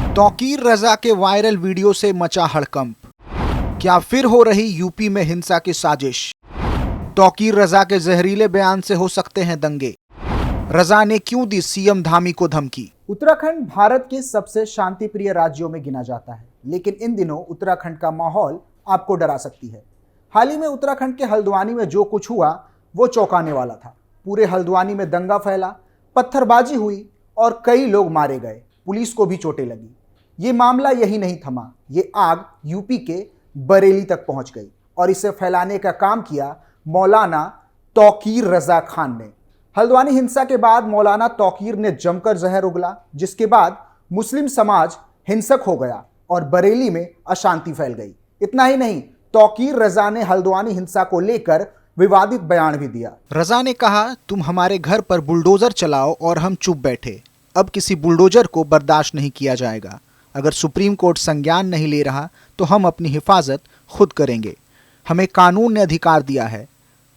तौकीर रजा के viral video से मचा हड़कंप। क्या फिर हो रही यूपी में हिंसा की साजिश? तौकीर रजा के जहरीले बयान से हो सकते हैं दंगे। रजा ने क्यों दी सीएम धामी को धमकी? उत्तराखंड भारत के सबसे शांतिप्रिय राज्यों में गिना जाता है, लेकिन इन दिनों उत्तराखंड का माहौल आपको डरा सकती है। हाल ही में उत्तराखंड के हल्द्वानी में जो कुछ हुआ वो चौंकाने वाला था। पूरे हल्द्वानी में दंगा फैला, पत्थरबाजी हुई और कई लोग मारे गए, पुलिस को भी चोटें लगी। ये मामला यही नहीं थमा, ये आग यूपी के बरेली तक पहुंच गई और इसे फैलाने का काम किया मौलाना तौकीर रजा खान ने। हल्द्वानी हिंसा के बाद मौलाना तौकीर ने जमकर जहर उगला, जिसके बाद मुस्लिम समाज हिंसक हो गया और बरेली में अशांति फैल गई। इतना ही नहीं, तौकीर रजा ने हल्द्वानी हिंसा को लेकर विवादित बयान भी दिया। रजा ने कहा, तुम हमारे घर पर बुलडोजर चलाओ और हम चुप बैठे। अब किसी बुलडोजर को बर्दाश्त नहीं किया जाएगा। अगर सुप्रीम कोर्ट संज्ञान नहीं ले रहा तो हम अपनी हिफाजत खुद करेंगे। हमें कानून ने अधिकार दिया है।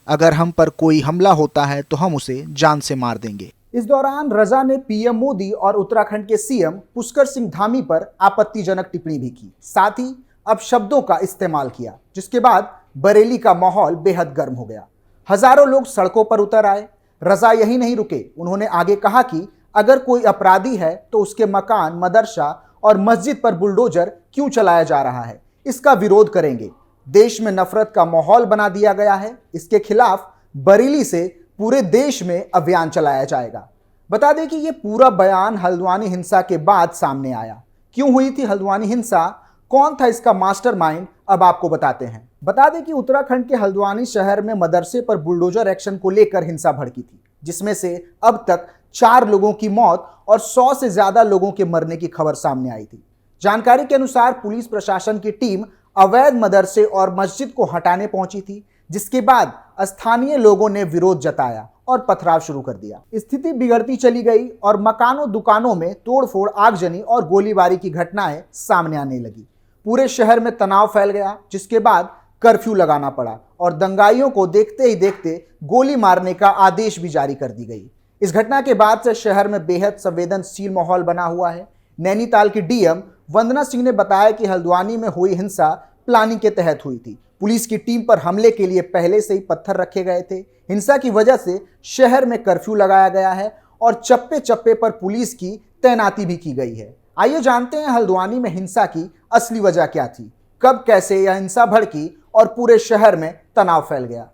अगर हम पर कोई हमला होता है तो हम उसे जान से मार देंगे। इस दौरान रजा ने पीएम मोदी और उत्तराखंड के सीएम पुष्कर सिंह धामी पर आपत्तिजनक टिप्पणी भी की। साथ ही अपशब्दों का इस्तेमाल किया, जिसके बाद बरेली का माहौल बेहद गर्म हो गया। हजारों लोग सड़कों पर उतर आए। रजा यही नहीं रुके, उन्होंने आगे कहा कि अगर कोई अपराधी है तो उसके मकान, मदरसा और मस्जिद पर बुलडोजर क्यों चलाया जा रहा है, इसका विरोध करेंगे। देश में नफरत का माहौल बना दिया गया है, इसके खिलाफ बरेली से पूरे देश में अभियान चलाया जाएगा। बता दें कि ये पूरा बयान हल्द्वानी हिंसा के बाद सामने आया। क्यों हुई थी हल्द्वानी हिंसा, कौन था इसका मास्टरमाइंड, अब आपको बताते हैं। बता दें कि उत्तराखंड के हल्द्वानी शहर में मदरसे पर बुलडोजर एक्शन को लेकर हिंसा भड़की थी, जिसमें से अब तक 4 लोगों की मौत और 100 से ज्यादा लोगों के मरने की खबर सामने आई थी। जानकारी के अनुसार पुलिस प्रशासन की टीम अवैध मदरसे और मस्जिद को हटाने पहुंची थी, जिसके बाद स्थानीय लोगों ने विरोध जताया और पथराव शुरू कर दिया। स्थिति बिगड़ती चली गई और मकानों, दुकानों में तोड़फोड़, आगजनी और गोलीबारी की घटनाएं सामने आने लगी। पूरे शहर में तनाव फैल गया, जिसके बाद कर्फ्यू लगाना पड़ा और दंगाइयों को देखते ही देखते गोली मारने का आदेश भी जारी कर दी गई। इस घटना के बाद से शहर में बेहद संवेदनशील माहौल बना हुआ है। नैनीताल की डीएम वंदना सिंह ने बताया कि हल्द्वानी में हुई हिंसा प्लानिंग के तहत हुई थी। पुलिस की टीम पर हमले के लिए पहले से ही पत्थर रखे गए थे। हिंसा की वजह से शहर में कर्फ्यू लगाया गया है और चप्पे चप्पे पर पुलिस की तैनाती भी की गई है। आइए जानते हैं हल्द्वानी में हिंसा की असली वजह क्या थी, कब कैसे यह हिंसा भड़की और पूरे शहर में तनाव फैल गया।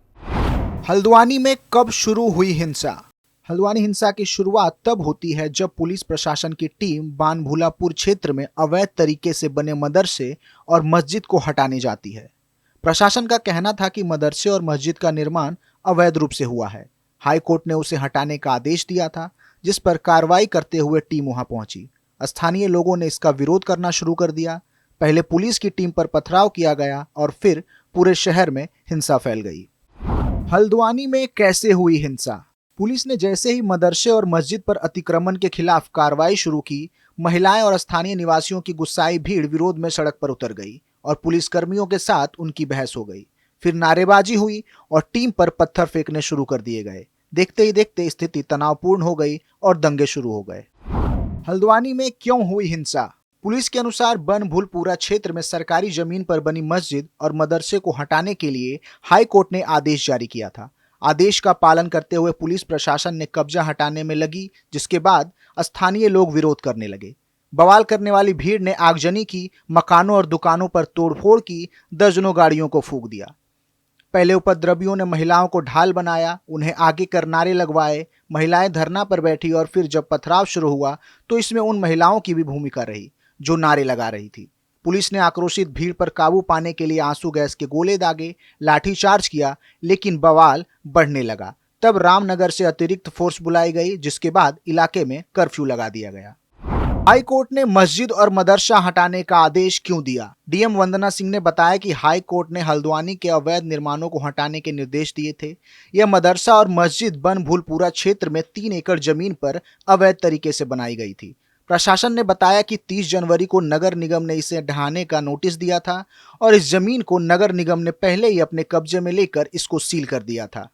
हल्द्वानी में कब शुरू हुई हिंसा? हल्द्वानी हिंसा की शुरुआत तब होती है जब पुलिस प्रशासन की टीम बानभूलापुर क्षेत्र में अवैध तरीके से बने मदरसे और मस्जिद को हटाने जाती है। प्रशासन का कहना था कि मदरसे और मस्जिद का निर्माण अवैध रूप से हुआ है। हाई कोर्ट ने उसे हटाने का आदेश दिया था, जिस पर कार्रवाई करते हुए टीम वहां पहुंची। स्थानीय लोगों ने इसका विरोध करना शुरू कर दिया। पहले पुलिस की टीम पर पथराव किया गया और फिर पूरे शहर में हिंसा फैल गई। हल्द्वानी में कैसे हुई हिंसा? पुलिस ने जैसे ही मदरसे और मस्जिद पर अतिक्रमण के खिलाफ कार्रवाई शुरू की, महिलाएं और स्थानीय निवासियों की गुस्साई भीड़ विरोध में सड़क पर उतर गई और पुलिसकर्मियों के साथ उनकी बहस हो गई। फिर नारेबाजी हुई और टीम पर पत्थर फेंकने शुरू कर दिए गए। देखते ही देखते स्थिति तनावपूर्ण हो गई और दंगे शुरू हो गए। हल्द्वानी में क्यों हुई हिंसा? पुलिस के अनुसार बनभूलपुरा क्षेत्र में सरकारी जमीन पर बनी मस्जिद और मदरसे को हटाने के लिए हाई कोर्ट ने आदेश जारी किया था। आदेश का पालन करते हुए पुलिस प्रशासन ने कब्जा हटाने में लगी, जिसके बाद स्थानीय लोग विरोध करने लगे। बवाल करने वाली भीड़ ने आगजनी की, मकानों और दुकानों पर तोड़फोड़ की, दर्जनों गाड़ियों को फूंक दिया। पहले उपद्रवियों ने महिलाओं को ढाल बनाया, उन्हें आगे कर नारे लगवाए। महिलाएं धरना पर बैठी और फिर जब पथराव शुरू हुआ तो इसमें उन महिलाओं की भी भूमिका रही जो नारे लगा रही थी। पुलिस ने आक्रोशित भीड़ पर काबू पाने के लिए आंसू गैस के गोले दागे, लाठीचार्ज किया, लेकिन बवाल बढ़ने लगा। तब रामनगर से अतिरिक्त फोर्स बुलाई गई, जिसके बाद इलाके में कर्फ्यू लगा दिया गया। हाई कोर्ट ने मस्जिद और मदरसा हटाने का आदेश क्यों दिया? डीएम वंदना सिंह ने बताया कि हाई कोर्ट ने हल्द्वानी के अवैध निर्माणों को हटाने के निर्देश दिए थे। यह मदरसा और मस्जिद बनभूलपुरा क्षेत्र में 3 एकड़ जमीन पर अवैध तरीके से बनाई गई थी। प्रशासन ने बताया कि 30 जनवरी को नगर निगम ने इसे ढहाने का नोटिस दिया था और इस जमीन को नगर निगम ने पहले ही अपने कब्जे में लेकर इसको सील कर दिया था।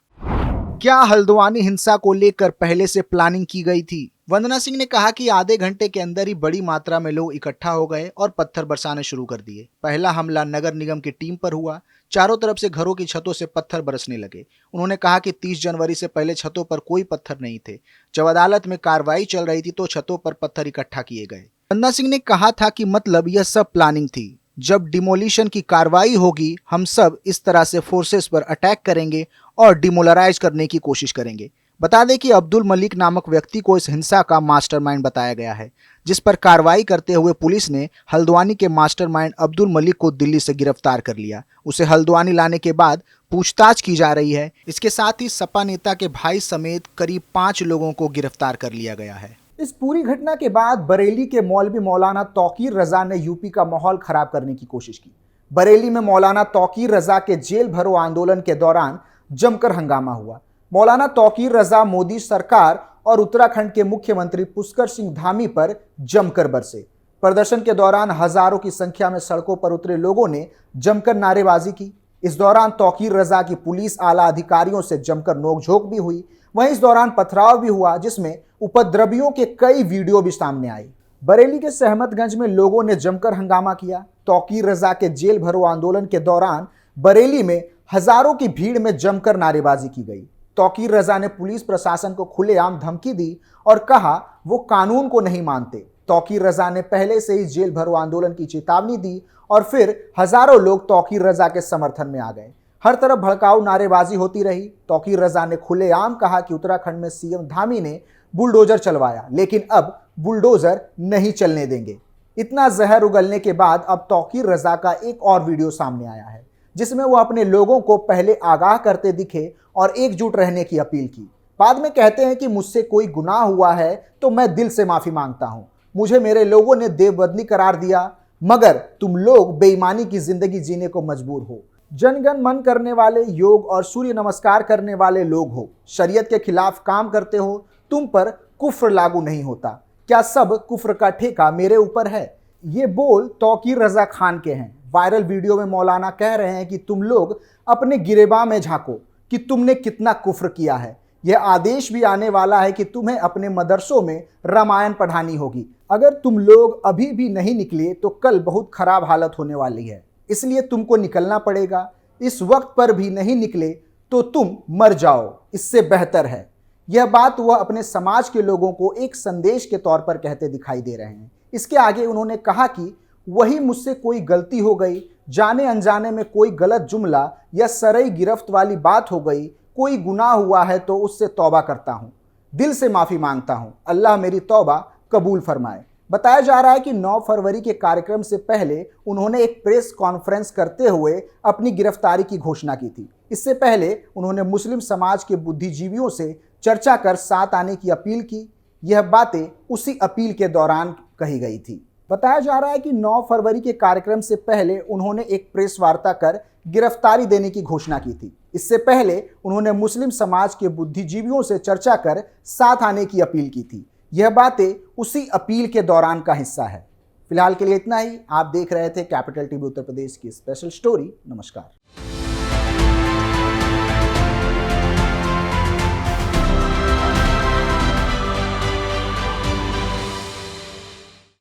क्या हल्द्वानी हिंसा को लेकर पहले से प्लानिंग की गई थी? वंदना सिंह ने कहा कि आधे घंटे के अंदर ही बड़ी मात्रा में लोग इकट्ठा हो गए और पत्थर बरसाने शुरू कर दिए। पहला हमला नगर निगम की टीम पर हुआ। चारों तरफ से घरों की छतों से पत्थर बरसने लगे। उन्होंने कहा कि 30 जनवरी से पहले छतों पर कोई पत्थर नहीं थे। जब अदालत में कार्रवाई चल रही थी तो छतों पर पत्थर इकट्ठा किए गए। वंदना सिंह ने कहा था कि मतलब यह सब प्लानिंग थी। जब डिमोलिशन की कार्रवाई होगी हम सब इस तरह से फोर्सेस पर अटैक करेंगे और डिमोलराइज करने की कोशिश करेंगे। बता दें कि अब्दुल मलिक नामक व्यक्ति को इस हिंसा का मास्टरमाइंड बताया गया है, जिस पर कार्रवाई करते हुए पुलिस ने हल्द्वानी के मास्टरमाइंड अब्दुल मलिक को दिल्ली से गिरफ्तार कर लिया। उसे हल्द्वानी लाने के बाद पूछताछ की जा रही है। इसके साथ ही सपा नेता के भाई समेत करीब 5 लोगों को गिरफ्तार कर लिया गया है। इस पूरी घटना के बाद बरेली के मौलवी मौलाना तौकीर रजा ने यूपी का माहौल खराब करने की कोशिश की। बरेली में मौलाना तौकीर रजा के जेल भरो आंदोलन के दौरान जमकर हंगामा हुआ। मौलाना तौकीर रजा मोदी सरकार और उत्तराखंड के मुख्यमंत्री पुष्कर सिंह धामी पर जमकर बरसे। प्रदर्शन के दौरान हजारों की संख्या में सड़कों पर उतरे लोगों ने जमकर नारेबाजी की। इस दौरान तौकीर रजा की पुलिस आला अधिकारियों से जमकर नोकझोंक भी हुई। वहीं इस दौरान पथराव भी हुआ, जिसमें उपद्रवियों के कई वीडियो भी सामने आई। बरेली के सहमतगंज में लोगों ने जमकर हंगामा किया। तौकीर रजा के जेल भरो आंदोलन के दौरान बरेली में हजारों की भीड़ में जमकर नारेबाजी की गई। तौकीर रजा ने पुलिस प्रशासन को खुलेआम धमकी दी और कहा वो कानून को नहीं मानते। तौकीर रजा ने पहले से ही जेल भरो आंदोलन की चेतावनी दी और फिर हजारों लोग तौकीर रजा के समर्थन में आ गए। हर तरफ भड़काऊ नारेबाजी होती रही। तौकीर रजा ने खुलेआम कहा कि उत्तराखंड में सीएम धामी ने बुलडोजर चलवाया, लेकिन अब बुलडोजर नहीं चलने देंगे। इतना जहर उगलने के बाद अब तौकीर रजा का एक और वीडियो सामने आया है, जिसमें वो अपने लोगों को पहले आगाह करते दिखे और एकजुट रहने की अपील की। बाद में कहते हैं कि मुझसे कोई गुनाह हुआ है तो मैं दिल से माफी मांगता हूं। मुझे मेरे लोगों ने देवबदली करार दिया, मगर तुम लोग बेईमानी की जिंदगी जीने को मजबूर हो। जनगण मन करने वाले, योग और सूर्य नमस्कार करने वाले लोग हो, शरीयत के खिलाफ काम करते हो, तुम पर कुफ्र लागू नहीं होता। क्या सब कुफ्र का ठेका मेरे ऊपर है? ये बोल तौकीर रजा खान के हैं। वायरल वीडियो में मौलाना कह रहे हैं कि तुम लोग अपने गिरेबां में झांको कि तुमने कितना कुफ्र किया है। यह आदेश भी आने वाला है कि तुम्हें अपने मदरसों में रामायण पढ़ानी होगी। अगर तुम लोग अभी भी नहीं निकले तो कल बहुत खराब हालत होने वाली है, इसलिए तुमको निकलना पड़ेगा। इस वक्त पर भी नहीं निकले तो तुम मर जाओ, इससे बेहतर है। यह बात वह अपने समाज के लोगों को एक संदेश के तौर पर कहते दिखाई दे रहे हैं। इसके आगे उन्होंने कहा कि वही मुझसे कोई गलती हो गई, जाने अनजाने में कोई गलत जुमला या सरई गिरफ्त वाली बात हो गई, कोई गुनाह हुआ है तो उससे तौबा करता हूँ, दिल से माफ़ी मांगता हूँ। अल्लाह मेरी तौबा कबूल फरमाए। बताया जा रहा है कि 9 फरवरी के कार्यक्रम से पहले उन्होंने एक प्रेस कॉन्फ्रेंस करते हुए अपनी गिरफ्तारी की घोषणा की थी। इससे पहले उन्होंने मुस्लिम समाज के बुद्धिजीवियों से चर्चा कर साथ आने की अपील की। यह बातें उसी अपील के दौरान कही गई थी। बताया जा रहा है कि 9 फरवरी के कार्यक्रम से पहले उन्होंने एक प्रेस वार्ता कर गिरफ्तारी देने की घोषणा की थी। इससे पहले उन्होंने मुस्लिम समाज के बुद्धिजीवियों से चर्चा कर साथ आने की अपील की थी। यह बातें उसी अपील के दौरान का हिस्सा है। फिलहाल के लिए इतना ही। आप देख रहे थे कैपिटल टीवी उत्तर प्रदेश की स्पेशल स्टोरी। नमस्कार।